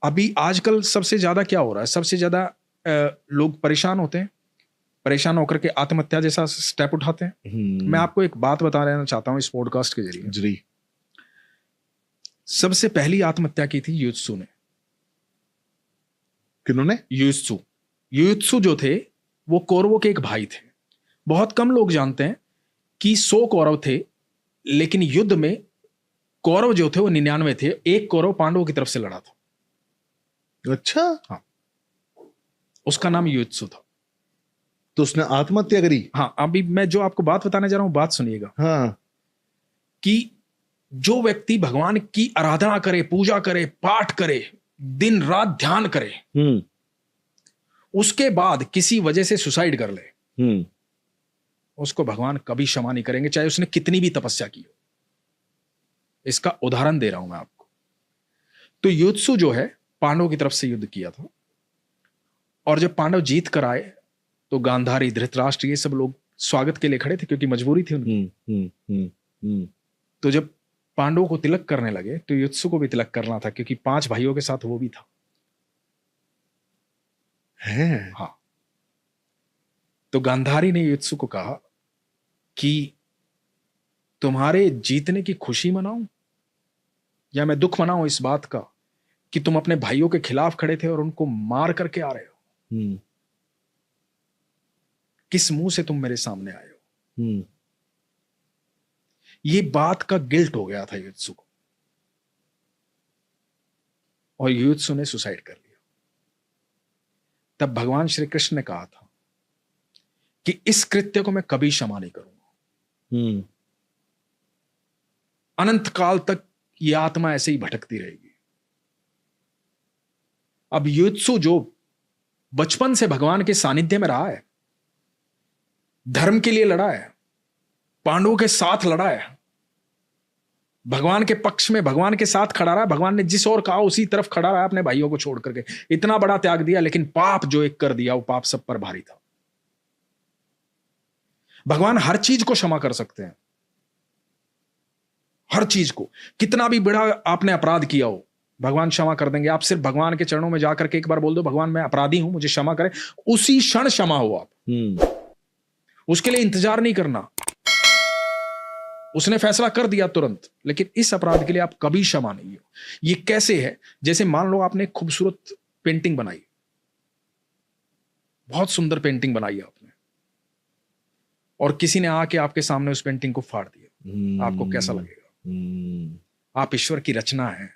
अभी आजकल सबसे ज्यादा क्या हो रहा है, सबसे ज्यादा लोग परेशान होते हैं, परेशान होकर के आत्महत्या जैसा स्टेप उठाते हैं। मैं आपको एक बात बता रहना चाहता हूँ इस पॉडकास्ट के जरिए। जी। सबसे पहली आत्महत्या की थी युत्सु ने। किन्होंने? युत्सु। युत्सु जो थे वो कौरवों के एक भाई थे। बहुत कम लोग जानते हैं कि 100 कौरव थे, लेकिन युद्ध में कौरव जो थे वो 99 थे। एक कौरव पांडवों की तरफ से लड़ा था। अच्छा। हाँ, उसका नाम युत्सु था। तो उसने आत्महत्या करी? हाँ, अभी मैं जो आपको बात बताने जा रहा हूं, बात सुनिएगा। हाँ। कि जो व्यक्ति भगवान की आराधना करे, पूजा करे, पाठ करे, दिन रात ध्यान करे, उसके बाद किसी वजह से सुसाइड कर ले, उसको भगवान कभी क्षमा नहीं करेंगे, चाहे उसने कितनी भी तपस्या की हो। इसका उदाहरण दे रहा हूं मैं आपको। तो युत्सु जो है पांडवों की तरफ से युद्ध किया था, और जब पांडव जीत कर आए तो गांधारी, धृतराष्ट्र, ये सब लोग स्वागत के लिए खड़े थे, क्योंकि मजबूरी थी उनकी। तो जब पांडवों को तिलक करने लगे तो युत्सु को भी तिलक करना था, क्योंकि 5 भाइयों के साथ वो भी था। है? हाँ। तो गांधारी ने युत्सु को कहा कि तुम्हारे जीतने की खुशी मनाऊं या मैं दुख मनाऊं इस बात का कि तुम अपने भाइयों के खिलाफ खड़े थे और उनको मार करके आ रहे हो। किस मुंह से तुम मेरे सामने आए हो? ये बात का गिल्ट हो गया था युत्सु को, और युत्सु ने सुसाइड कर लिया। तब भगवान श्री कृष्ण ने कहा था कि इस कृत्य को मैं कभी क्षमा नहीं करूंगा। अनंत काल तक ये आत्मा ऐसे ही भटकती रहेगी। अब युत्सु जो बचपन से भगवान के सानिध्य में रहा है, धर्म के लिए लड़ा है, पांडवों के साथ लड़ा है, भगवान के पक्ष में भगवान के साथ खड़ा रहा, भगवान ने जिस ओर कहा उसी तरफ खड़ा रहा, अपने भाइयों को छोड़ करके इतना बड़ा त्याग दिया, लेकिन पाप जो एक कर दिया वो पाप सब पर भारी था। भगवान हर चीज को क्षमा कर सकते हैं, हर चीज को। कितना भी बड़ा आपने अपराध किया हो, भगवान क्षमा कर देंगे। आप सिर्फ भगवान के चरणों में जाकर के एक बार बोल दो, भगवान मैं अपराधी हूं, मुझे क्षमा करें, उसी क्षण क्षमा हो आप। उसके लिए इंतजार नहीं करना, उसने फैसला कर दिया तुरंत। लेकिन इस अपराध के लिए आप कभी क्षमा नहीं हो। ये कैसे है? जैसे मान लो आपने खूबसूरत पेंटिंग बनाई, बहुत सुंदर पेंटिंग बनाई आपने, और किसी ने आके आपके सामने उस पेंटिंग को फाड़ दिया, आपको कैसा लगेगा? आप ईश्वर की रचना है,